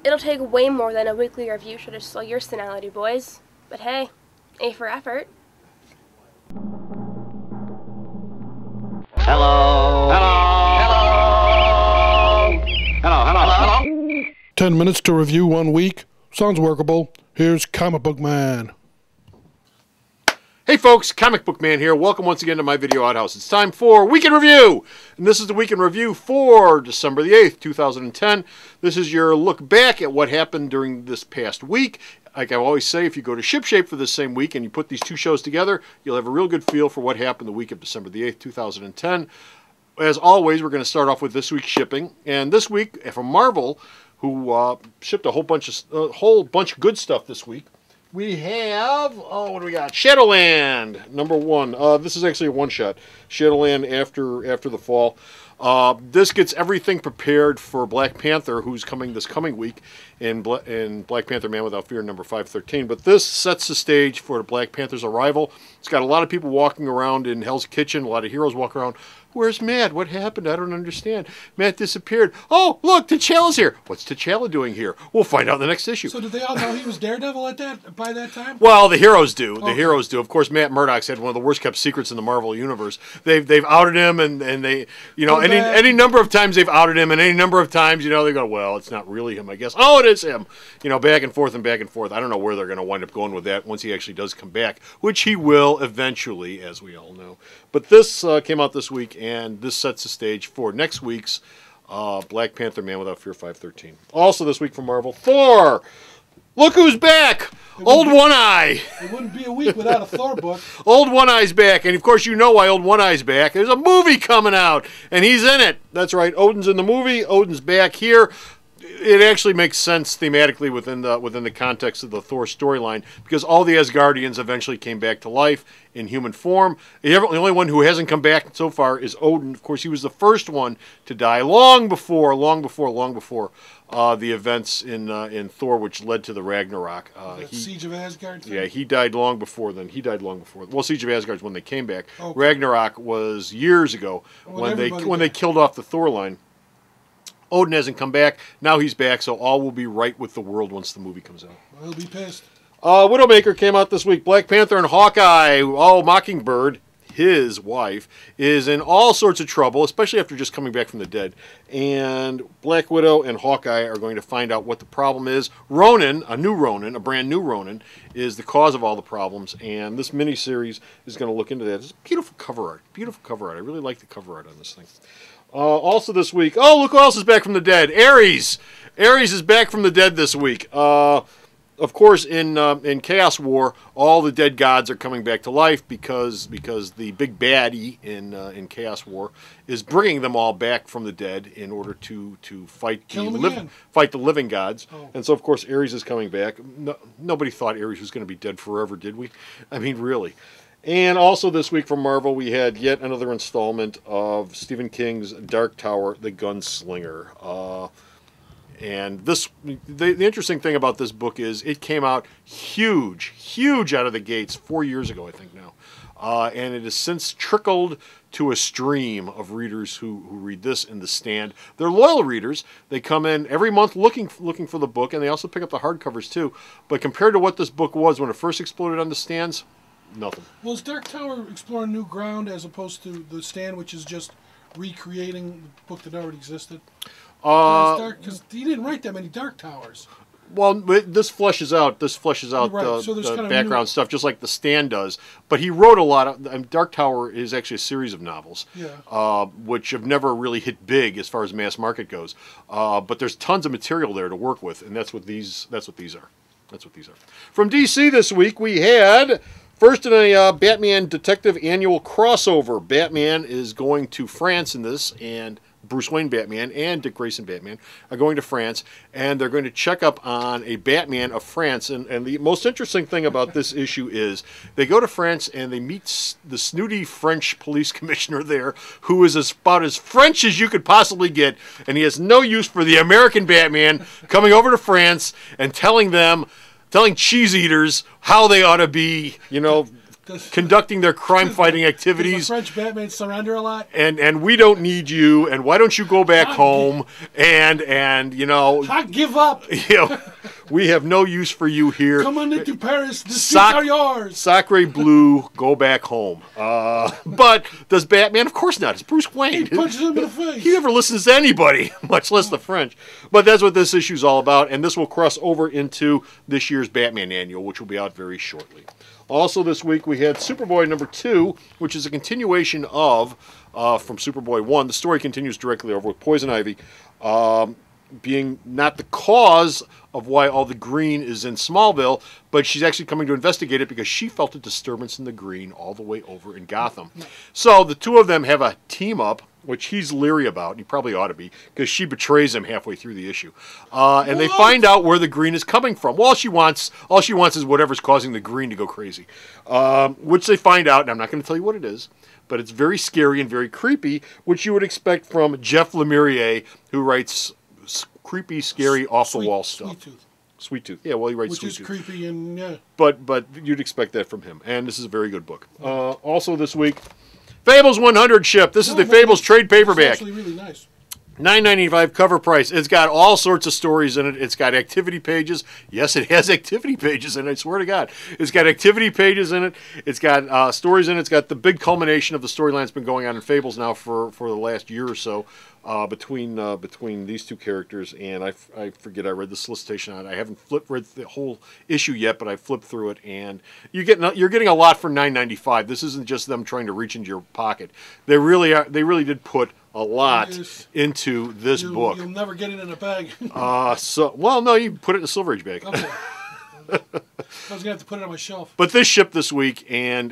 It'll take way more than a weekly review to distill your senility, boys. But hey, A for effort. Hello. Hello. Hello. Hello. Hello. Hello. 10 minutes to review 1 week. Sounds workable. Here's Comic Book Man. Hey folks, Comic Book Man here. Welcome once again to my video outhouse. It's time for Week in Review. And this is the Week in Review for December the 8th, 2010. This is your look back at what happened during this past week. Like I always say, if you go to ShipShape for this same week and you put these two shows together, you'll have a real good feel for what happened the week of December the 8th, 2010. As always, we're going to start off with this week's shipping. And this week, from Marvel, who shipped a whole bunch of good stuff this week, we have, what do we got? Shadowland, #1. This is actually a one-shot. Shadowland after the fall. This gets everything prepared for Black Panther, who's coming this coming week in Black Panther Man Without Fear #513. But this sets the stage for Black Panther's arrival. It's got a lot of people walking around in Hell's Kitchen, a lot of heroes walking around. Where's Matt? What happened? I don't understand. Matt disappeared. Oh, look, T'Challa's here. What's T'Challa doing here? We'll find out in the next issue. So did they all know he was Daredevil by that time? Well, the heroes do. Okay. The heroes do. Of course, Matt Murdock's had one of the worst kept secrets in the Marvel universe. They've outed him, and they, you know, any number of times they've outed him, and any number of times, you know, they go, well, it's not really him, I guess. Oh, it is him. You know, back and forth and back and forth. I don't know where they're going to wind up going with that once he actually does come back, which he will eventually, as we all know. But this came out this week, and this sets the stage for next week's Black Panther Man Without Fear 513. Also this week from Marvel, Thor! Look who's back! Old One Eye! It wouldn't be a week without a Thor book. Old One Eye's back, and of course you know why Old One Eye's back. There's a movie coming out, and he's in it. That's right, Odin's in the movie, Odin's back here. It actually makes sense thematically within the context of the Thor storyline, because all the Asgardians eventually came back to life in human form. The only one who hasn't come back so far is Odin. Of course, he was the first one to die long before the events in Thor, which led to the Ragnarok. Siege of Asgard thing? Yeah, he died long before then. Well, Siege of Asgard is when they came back. Okay. Ragnarok was years ago when they killed off the Thor line. Odin hasn't come back. Now he's back, so all will be right with the world once the movie comes out. He'll be pissed. Widowmaker came out this week. Black Panther and Hawkeye. Oh, Mockingbird, his wife, is in all sorts of trouble, especially after just coming back from the dead. And Black Widow and Hawkeye are going to find out what the problem is. Ronan, a brand new Ronan, is the cause of all the problems. And this miniseries is going to look into that. It's beautiful cover art. Beautiful cover art. I really like the cover art on this thing. Also this week, oh, look who else is back from the dead. Ares. Ares is back from the dead this week. Of course, in Chaos War, all the dead gods are coming back to life because the big baddie in Chaos War is bringing them all back from the dead in order to fight the living gods. Oh. And so, of course, Ares is coming back. Nobody thought Ares was going to be dead forever, did we? I mean, really. And also this week from Marvel, we had yet another installment of Stephen King's Dark Tower, The Gunslinger. And the interesting thing about this book is it came out huge out of the gates 4 years ago, I think now. And it has since trickled to a stream of readers who read this in The Stand. They're loyal readers. They come in every month looking for the book, and they also pick up the hardcovers too. But compared to what this book was when it first exploded on the stands, nothing. Well, is Dark Tower exploring new ground as opposed to The Stand, which is just recreating the book that already existed? Because he didn't write that many Dark Towers. Well, this fleshes out right. So the background stuff, just like The Stand does. But he wrote a lot of. Dark Tower is actually a series of novels, which have never really hit big as far as mass market goes. But there's tons of material there to work with, and that's what these are. From DC this week, we had. First in a Batman Detective Annual crossover, Batman is going to France in this, and Bruce Wayne Batman and Dick Grayson Batman are going to France, and they're going to check up on a Batman of France. And the most interesting thing about this issue is they go to France and they meet the snooty French police commissioner there, who is about as French as you could possibly get, and he has no use for the American Batman coming over to France and telling cheese eaters how they ought to be, conducting their crime-fighting Does activities. the French Batman surrender a lot? And we don't need you, and why don't you go back home? And you know, I give up. you know, we have no use for you here. Come on into Paris. The streets are yours. Sacre Bleu, go back home. But does Batman? Of course not. It's Bruce Wayne. He punches him in the face. He never listens to anybody, much less the French. But that's what this issue's all about, and this will cross over into this year's Batman Annual, which will be out very shortly. Also this week we had Superboy number 2, which is a continuation of, from Superboy 1. The story continues directly over with Poison Ivy being not the cause of why all the green is in Smallville, but she's actually coming to investigate it because she felt a disturbance in the green all the way over in Gotham. So the two of them have a team up, which he's leery about, and he probably ought to be, because she betrays him halfway through the issue. And they find out where the green is coming from. Well, all she wants is whatever's causing the green to go crazy. Which they find out, and I'm not going to tell you what it is, but it's very scary and very creepy, which you would expect from Jeff Lemire, who writes creepy, scary, off-the-wall stuff. Sweet Tooth. Sweet Tooth. Yeah, well, he writes Which Sweet is Tooth. creepy and, yeah. But you'd expect that from him. And this is a very good book. Also this week, Fables 100 ship. This is the Fables trade paperback. It's actually really nice. $9.95 cover price. It's got all sorts of stories in it. It's got activity pages. Yes, it has activity pages in it. I swear to God. It's got activity pages in it. It's got stories in it. It's got the big culmination of the storyline that's been going on in Fables now for the last year or so between these two characters. And I forget, I read the solicitation on it. I haven't read the whole issue yet, but I flipped through it. And you're getting a lot for $9.95. This isn't just them trying to reach into your pocket. They really did put a lot into this book. You'll never get it in a bag. Well, no, you put it in a Silver Age bag. Okay. I was gonna have to put it on my shelf. But this shipped this week, and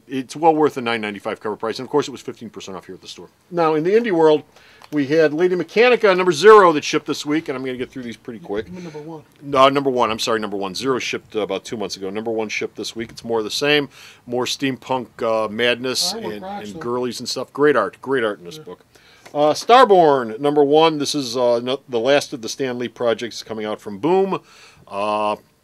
it's well worth the $9.95 cover price. And of course, it was 15% off here at the store. Now, in the indie world, we had Lady Mechanica number 0 that shipped this week, and I'm going to get through these pretty quick. Number 1. No, number 1. I'm sorry, number 1. 0 shipped about 2 months ago. Number 1 shipped this week. It's more of the same, more steampunk madness and girlies and stuff. Great art in this book. Starborn number 1. This is the last of the Stan Lee projects coming out from Boom.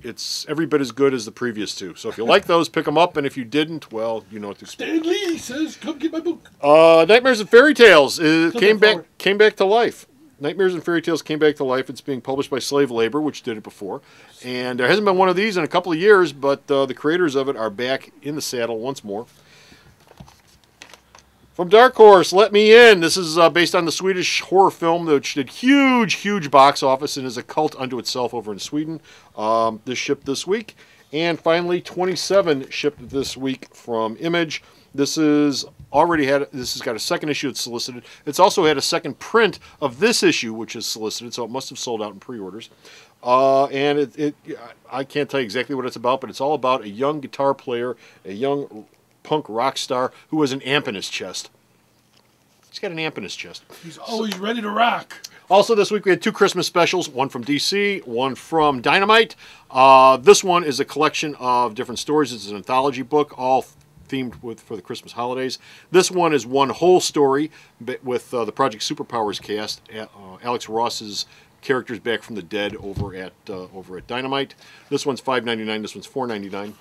It's every bit as good as the previous 2. So if you like those, pick them up. And if you didn't, well, you know what to expect. Stan Lee says, "Come get my book." Nightmares and Fairy Tales came back to life. Nightmares and Fairy Tales came back to life. It's being published by Slave Labor, which did it before. And there hasn't been one of these in a couple of years, but the creators of it are back in the saddle once more. From Dark Horse, Let Me In. This is based on the Swedish horror film, which did huge box office and is a cult unto itself over in Sweden. This shipped this week. And finally, 27 shipped this week from Image. This has got a second issue that's solicited. It's also had a second print of this issue, which is solicited, so it must have sold out in pre-orders. And I can't tell you exactly what it's about, but it's all about a young guitar player, a young punk rock star who has an amp in his chest. He's got an amp in his chest. He's always ready to rock. Also this week we had 2 Christmas specials, one from DC, one from Dynamite. This one is a collection of different stories. It's an anthology book, all themed for the Christmas holidays. This one is one whole story with the Project Superpowers cast. Alex Ross's characters back from the dead over at Dynamite. This one's $5.99. This one's $4.99.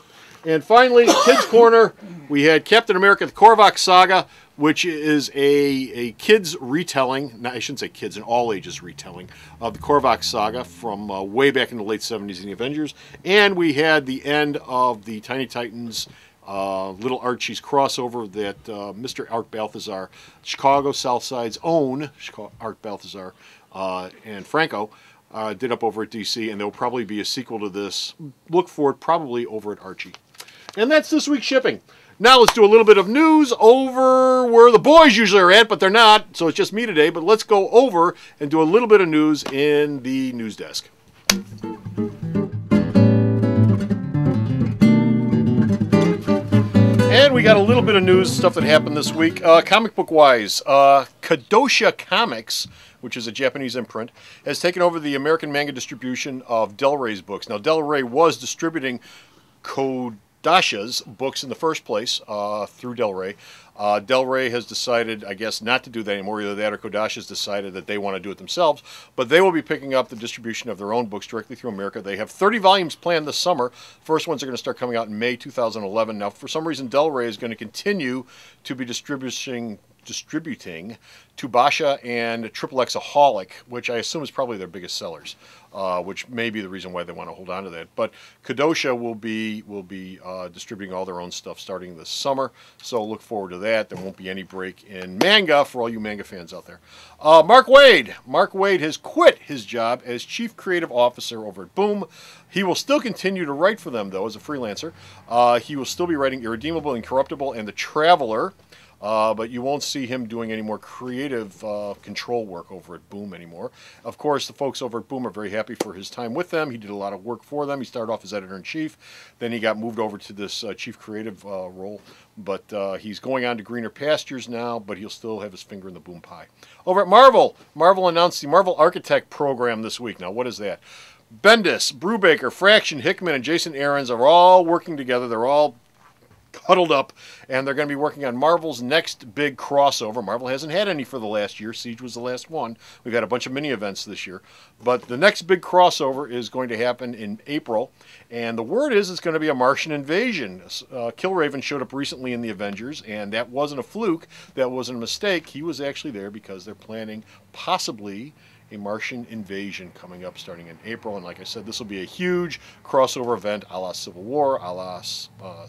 And finally, Kids Corner, we had Captain America: The Korvac Saga, which is a kids retelling, I shouldn't say kids, an all-ages retelling of the Korvac Saga from way back in the late 70s in the Avengers. And we had the end of the Tiny Titans Little Archie's crossover that Mr. Art Balthazar, Chicago Southside's own Art Balthazar, and Franco, did up over at DC, and there will probably be a sequel to this. Look for it probably over at Archie. And that's this week's shipping. Now let's do a little bit of news over where the boys usually are at, but they're not, so it's just me today. But let's go over and do a little bit of news in the news desk. And we got a little bit of news, stuff that happened this week. Comic book wise, Kadosha Comics, which is a Japanese imprint, has taken over the American manga distribution of Del Rey's books. Now, Del Rey was distributing Dasha's books in the first place through Del Rey. Del Rey has decided, I guess, not to do that anymore. Either that or Kodash has decided that they want to do it themselves. But they will be picking up the distribution of their own books directly through America. They have 30 volumes planned this summer. First ones are going to start coming out in May 2011. Now, for some reason, Del Rey is going to continue to be distributing to Basha and XXXaholic, which I assume is probably their biggest sellers, which may be the reason why they want to hold on to that. But Kadosha will be distributing all their own stuff starting this summer, so look forward to that. There won't be any break in manga for all you manga fans out there. Mark Waid has quit his job as Chief Creative Officer over at Boom. He will still continue to write for them, though, as a freelancer. He will still be writing Irredeemable, Incorruptible, and The Traveler. But you won't see him doing any more creative control work over at Boom anymore. Of course, the folks over at Boom are very happy for his time with them. He did a lot of work for them. He started off as editor-in-chief. Then he got moved over to this chief creative role. But he's going on to greener pastures now, but he'll still have his finger in the Boom pie. Over at Marvel, Marvel announced the Marvel Architect program this week. Now, what is that? Bendis, Brubaker, Fraction, Hickman, and Jason Aaron's are all working together. They're all huddled up, and they're going to be working on Marvel's next big crossover. Marvel hasn't had any for the last year. Siege was the last one. We've had a bunch of mini events this year. But the next big crossover is going to happen in April, and the word is it's going to be a Martian invasion. Killraven showed up recently in the Avengers, and that wasn't a fluke. That wasn't a mistake. He was actually there because they're planning possibly a Martian invasion coming up starting in April. And like I said, this will be a huge crossover event a la Civil War, a la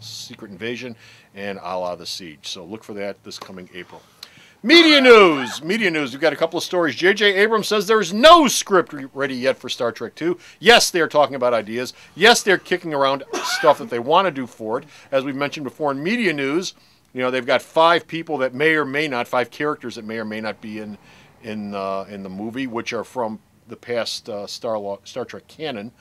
Secret Invasion, and a la The Siege. So look for that this coming April. Media news. We've got a couple of stories. J.J. Abrams says there is no script ready yet for Star Trek II. Yes, they're talking about ideas. Yes, they're kicking around stuff that they want to do for it. As we've mentioned before in media news, you know, they've got 5 people that may or may not, 5 characters that may or may not be in the movie, which are from the past Star Trek canon,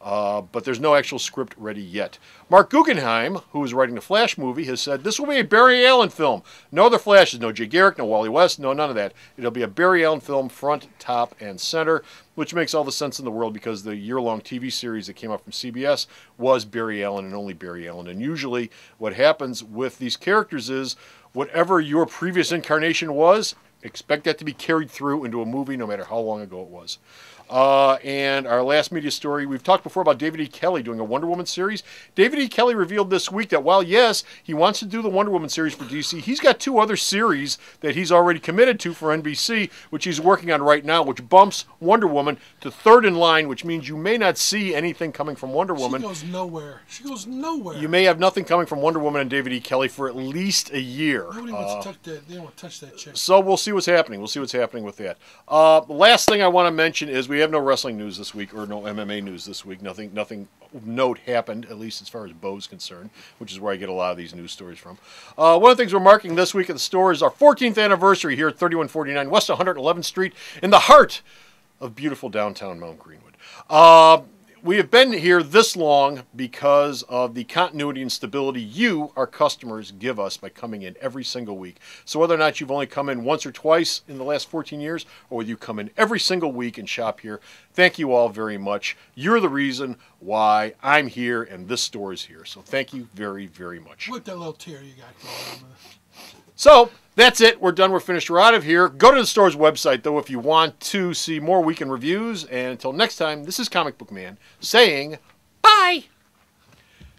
but there's no actual script ready yet. Mark Guggenheim, who is writing the Flash movie, has said this will be a Barry Allen film. No other Flashes, no Jay Garrick, no Wally West, no none of that. It'll be a Barry Allen film, front, top, and center, which makes all the sense in the world because the year-long TV series that came out from CBS was Barry Allen and only Barry Allen. And usually what happens with these characters is whatever your previous incarnation was, expect that to be carried through into a movie no matter how long ago it was. And our last media story, we've talked before about David E. Kelley doing a Wonder Woman series. David E. Kelley revealed this week that while, yes, he wants to do the Wonder Woman series for DC, he's got 2 other series that he's already committed to for NBC, which he's working on right now, which bumps Wonder Woman to 3rd in line, which means you may not see anything coming from Wonder Woman. She goes nowhere. You may have nothing coming from Wonder Woman and David E. Kelley for at least a year. Nobody wants to touch that. They don't want to touch that chick. So we'll see what's happening. We'll see what's happening with that. Last thing I want to mention is we have no wrestling news this week, or no MMA news this week. Nothing of note happened, at least as far as Bo's concerned, which is where I get a lot of these news stories from. One of the things we're marking this week at the store is our 14th anniversary here at 3149 West 111th Street in the heart of beautiful downtown Mount Greenwood. We have been here this long because of the continuity and stability you, our customers, give us by coming in every single week. So whether or not you've only come in once or twice in the last 14 years, or whether you come in every single week and shop here, thank you all very much. You're the reason why I'm here and this store is here. So thank you very, very much. What that little tear you got going on? So that's it. We're done. We're finished. We're out of here. Go to the store's website, though, if you want to see more weekend reviews. And until next time, this is Comic Book Man saying bye.